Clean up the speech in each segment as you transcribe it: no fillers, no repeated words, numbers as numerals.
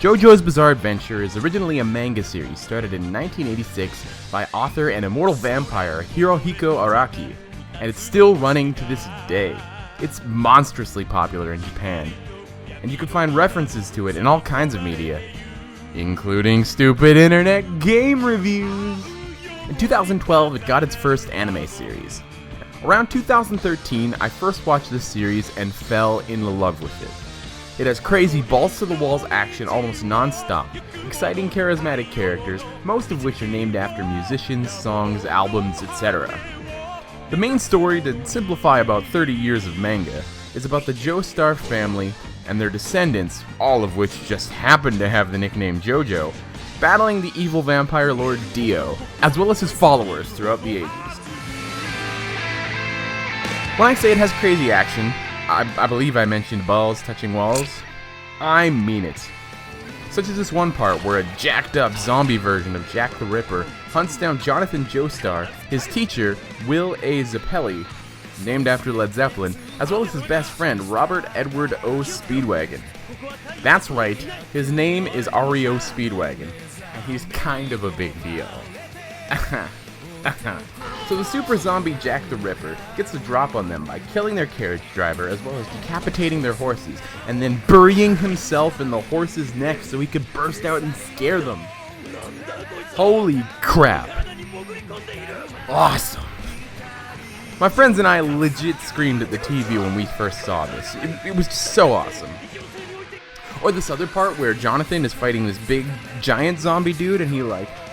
JoJo's Bizarre Adventure is originally a manga series started in 1986 by author and immortal vampire Hirohiko Araki, and it's still running to this day. It's monstrously popular in Japan, and you can find references to it in all kinds of media, including stupid internet game reviews. In 2012, it got its first anime series. Around 2013, I first watched this series and fell in love with it. It has crazy balls-to-the-walls action almost non-stop, exciting charismatic characters, most of which are named after musicians, songs, albums, etc. The main story, to simplify about 30 years of manga, is about the Joestar family and their descendants, all of which just happen to have the nickname JoJo, battling the evil vampire lord Dio, as well as his followers throughout the ages. When I say it has crazy action, I believe I mentioned balls touching walls. I mean it. Such as this one part where a jacked up zombie version of Jack the Ripper hunts down Jonathan Joestar, his teacher, Will A. Zeppeli, named after Led Zeppelin, as well as his best friend, Robert Edward O. Speedwagon. That's right, his name is R.E.O. Speedwagon, and he's kind of a big deal. So the super zombie Jack the Ripper gets the drop on them by killing their carriage driver as well as decapitating their horses, and then burying himself in the horse's neck so he could burst out and scare them. Holy crap. Awesome. My friends and I legit screamed at the TV when we first saw this. It was just so awesome. Or this other part where Jonathan is fighting this big giant zombie dude and he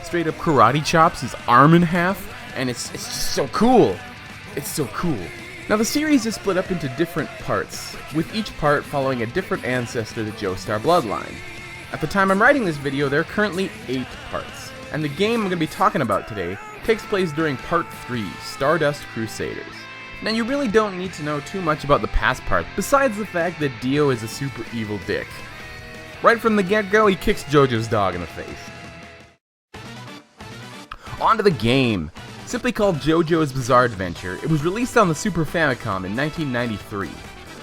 straight up karate chops his arm in half, and it's just so cool. It's so cool. Now the series is split up into different parts, with each part following a different ancestor of the Joestar bloodline. At the time I'm writing this video, there are currently 8 parts, and the game I'm going to be talking about today takes place during Part 3, Stardust Crusaders. Now you really don't need to know too much about the past parts, besides the fact that Dio is a super evil dick. Right from the get-go, he kicks JoJo's dog in the face. On to the game. Simply called JoJo's Bizarre Adventure, it was released on the Super Famicom in 1993.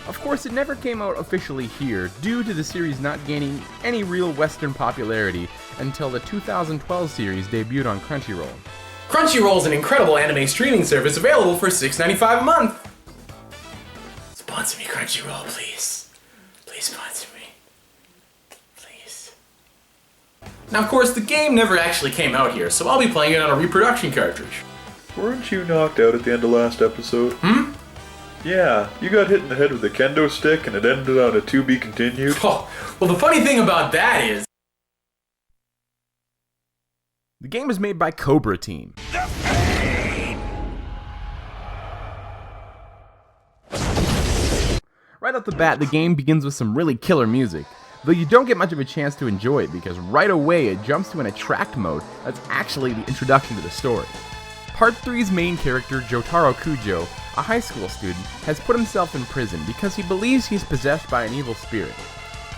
Of course, it never came out officially here, due to the series not gaining any real Western popularity until the 2012 series debuted on Crunchyroll. Crunchyroll is an incredible anime streaming service available for $6.95 a month. Sponsor me, Crunchyroll, please. Please sponsor me. Please. Now, of course, the game never actually came out here, so I'll be playing it on a reproduction cartridge. Weren't you knocked out at the end of last episode? Yeah, you got hit in the head with a kendo stick and it ended on a to be continued. Oh, well, the funny thing about that is... The game is made by Cobra Team. Right off the bat, the game begins with some really killer music, though you don't get much of a chance to enjoy it because right away it jumps to an attract mode that's actually the introduction to the story. Part 3's main character, Jotaro Kujo, a high school student, has put himself in prison because he believes he's possessed by an evil spirit,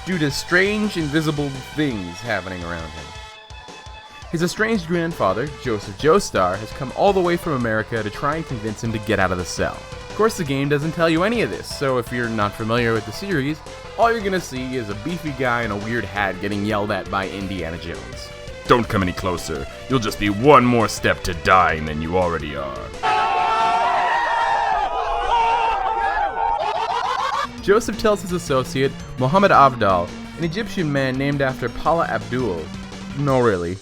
due to strange, invisible things happening around him. His estranged grandfather, Joseph Joestar, has come all the way from America to try and convince him to get out of the cell. Of course, the game doesn't tell you any of this, so if you're not familiar with the series, all you're gonna see is a beefy guy in a weird hat getting yelled at by Indiana Jones. Don't come any closer. You'll just be one more step to dying than you already are. Joseph tells his associate, Muhammad Avdal, an Egyptian man named after Pala Abdul, no really,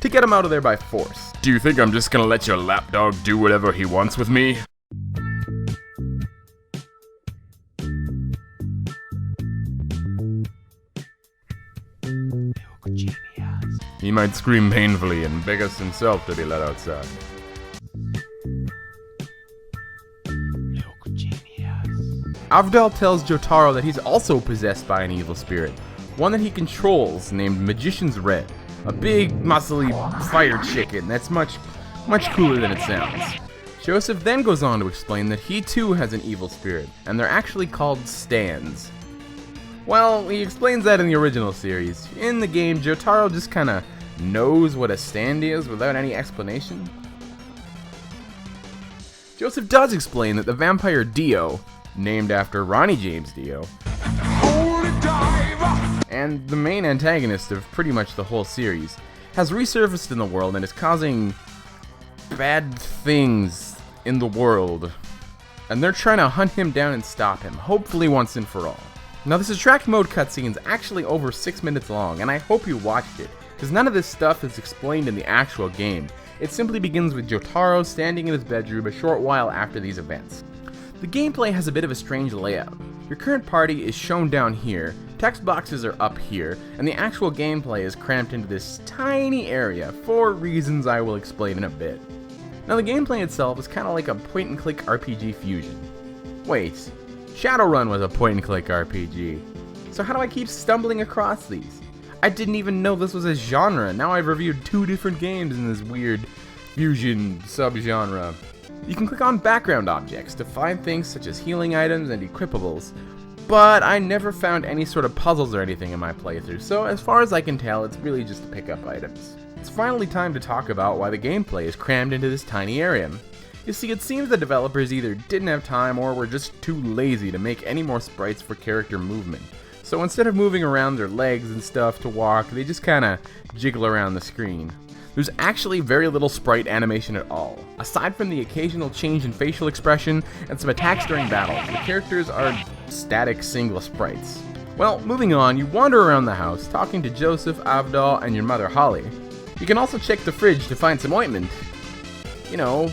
to get him out of there by force. Do you think I'm just gonna let your lapdog do whatever he wants with me? He might scream painfully and beg us himself to be let outside. Avdal tells Jotaro that he's also possessed by an evil spirit, one that he controls named Magician's Red, a big, muscly fire chicken that's much cooler than it sounds. Joseph then goes on to explain that he too has an evil spirit, and they're actually called stands. Well, he explains that in the original series. In the game, Jotaro just kinda knows what a stand is without any explanation. Joseph does explain that the vampire Dio, named after Ronnie James Dio, and the main antagonist of pretty much the whole series, has resurfaced in the world and is causing bad things in the world. And they're trying to hunt him down and stop him, hopefully once and for all. Now this attract mode cutscene is actually over 6 minutes long, and I hope you watched it, because none of this stuff is explained in the actual game. It simply begins with Jotaro standing in his bedroom a short while after these events. The gameplay has a bit of a strange layout. Your current party is shown down here, text boxes are up here, and the actual gameplay is cramped into this tiny area for reasons I will explain in a bit. Now the gameplay itself is kind of like a point-and-click RPG fusion. Wait, Shadowrun was a point-and-click RPG. So how do I keep stumbling across these? I didn't even know this was a genre. Now I've reviewed 2 different games in this weird fusion subgenre. You can click on background objects to find things such as healing items and equipables, but I never found any sort of puzzles or anything in my playthrough, so as far as I can tell, it's really just to pick up items. It's finally time to talk about why the gameplay is crammed into this tiny area. You see, it seems the developers either didn't have time or were just too lazy to make any more sprites for character movement. So instead of moving around their legs and stuff to walk, they just kinda jiggle around the screen. There's actually very little sprite animation at all. Aside from the occasional change in facial expression and some attacks during battles, the characters are static single sprites. Well, moving on, you wander around the house talking to Joseph, Avdol, and your mother Holly. You can also check the fridge to find some ointment. You know,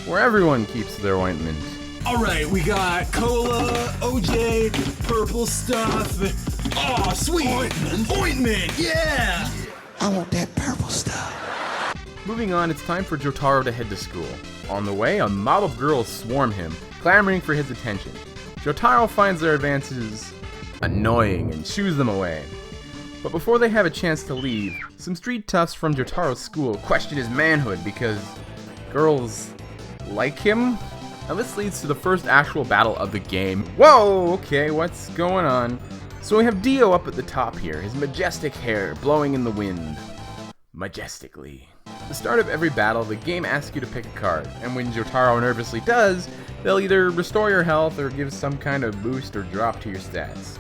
where everyone keeps their ointment. Alright, we got cola, OJ, purple stuff. Oh, sweet! Ointment, yeah! I want that purple stuff. Moving on, it's time for Jotaro to head to school. On the way, a mob of girls swarm him, clamoring for his attention. Jotaro finds their advances annoying and shoos them away. But before they have a chance to leave, some street toughs from Jotaro's school question his manhood because girls like him? Now this leads to the first actual battle of the game. Whoa, okay, what's going on? So we have Dio up at the top here, his majestic hair blowing in the wind. Majestically. At the start of every battle, the game asks you to pick a card, and when Jotaro nervously does, they'll either restore your health or give some kind of boost or drop to your stats.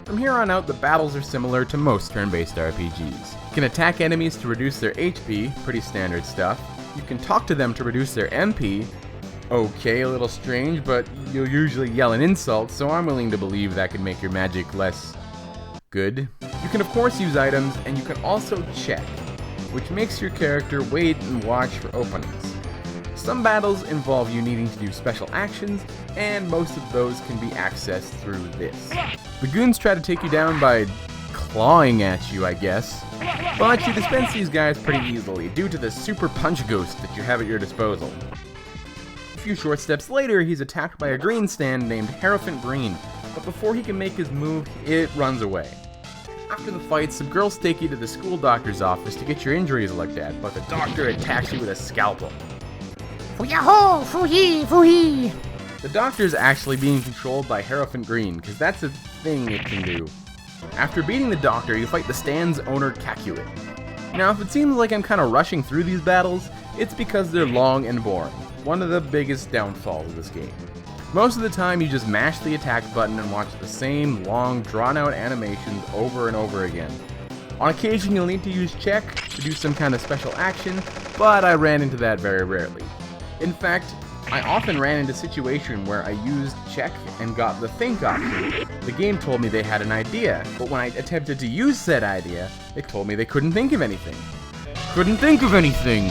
From here on out, the battles are similar to most turn-based RPGs. You can attack enemies to reduce their HP, pretty standard stuff. You can talk to them to reduce their MP. Okay, a little strange, but you'll usually yell an insult, so I'm willing to believe that could make your magic less good. You can of course use items, and you can also check, which makes your character wait and watch for openings. Some battles involve you needing to do special actions, and most of those can be accessed through this. The goons try to take you down by clawing at you, I guess, but you dispense these guys pretty easily due to the super punch ghost that you have at your disposal. A few short steps later, he's attacked by a green stand named Hierophant Green, but before he can make his move, it runs away. After the fight, some girls take you to the school doctor's office to get your injuries looked at, but the doctor attacks you with a scalpel. Foo-yah-ho! Foo-hee! Foo-hee! The doctor's actually being controlled by Hierophant Green, because that's a thing it can do. After beating the doctor, you fight the stand's owner, Cacuit. Now, if it seems like I'm kind of rushing through these battles, it's because they're long and boring. One of the biggest downfalls of this game. Most of the time, you just mash the attack button and watch the same long, drawn-out animations over and over again. On occasion, you'll need to use check to do some kind of special action, but I ran into that very rarely. In fact, I often ran into a situation where I used check and got the think option. The game told me they had an idea, but when I attempted to use said idea, it told me they couldn't think of anything. Couldn't think of anything!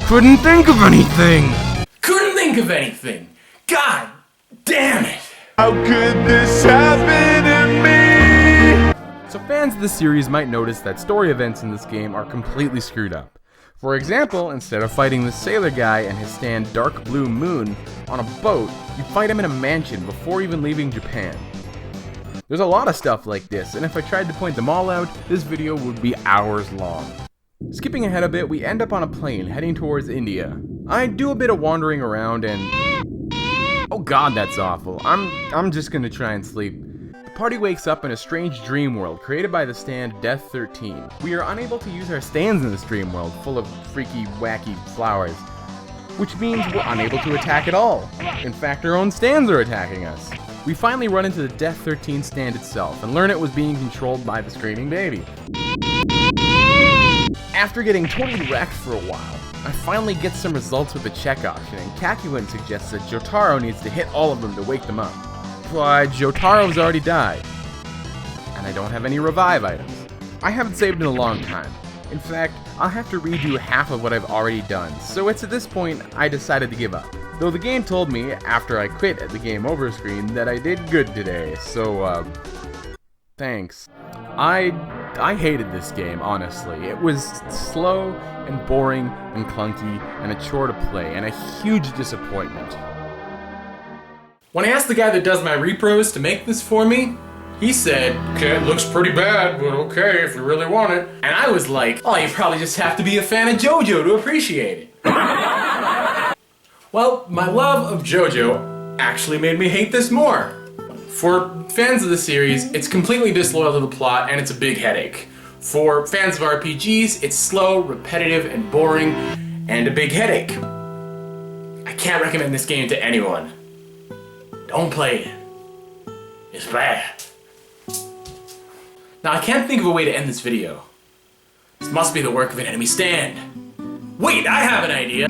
Couldn't think of anything! Couldn't think of anything! God damn it! How could this happen to me? So fans of the series might notice that story events in this game are completely screwed up. For example, instead of fighting the sailor guy and his stand Dark Blue Moon on a boat, you fight him in a mansion before even leaving Japan. There's a lot of stuff like this, and if I tried to point them all out, this video would be hours long. Skipping ahead a bit, we end up on a plane heading towards India. I do a bit of wandering around and... Oh god, that's awful. I'm just gonna try and sleep. The party wakes up in a strange dream world created by the stand Death 13. We are unable to use our stands in this dream world, full of freaky, wacky flowers. which means we're unable to attack at all. In fact, our own stands are attacking us. We finally run into the Death 13 stand itself and learn it was being controlled by the screaming baby. After getting totally wrecked for a while, I finally get some results with the check option, and Kakuin suggests that Jotaro needs to hit all of them to wake them up. But Jotaro's already died, and I don't have any revive items. I haven't saved in a long time. In fact, I'll have to redo half of what I've already done, so it's at this point I decided to give up. Though the game told me, after I quit at the game over screen, that I did good today, so, thanks. I hated this game, honestly. It was slow and boring and clunky and a chore to play, and a huge disappointment. When I asked the guy that does my repros to make this for me, he said, okay, it looks pretty bad, but okay, if you really want it. And I was like, oh, you probably just have to be a fan of JoJo to appreciate it. Well, my love of JoJo actually made me hate this more. For fans of the series, it's completely disloyal to the plot and it's a big headache. For fans of RPGs, it's slow, repetitive, and boring, and a big headache. I can't recommend this game to anyone. Don't play it. It's bad. Now, I can't think of a way to end this video. This must be the work of an enemy stand. Wait, I have an idea!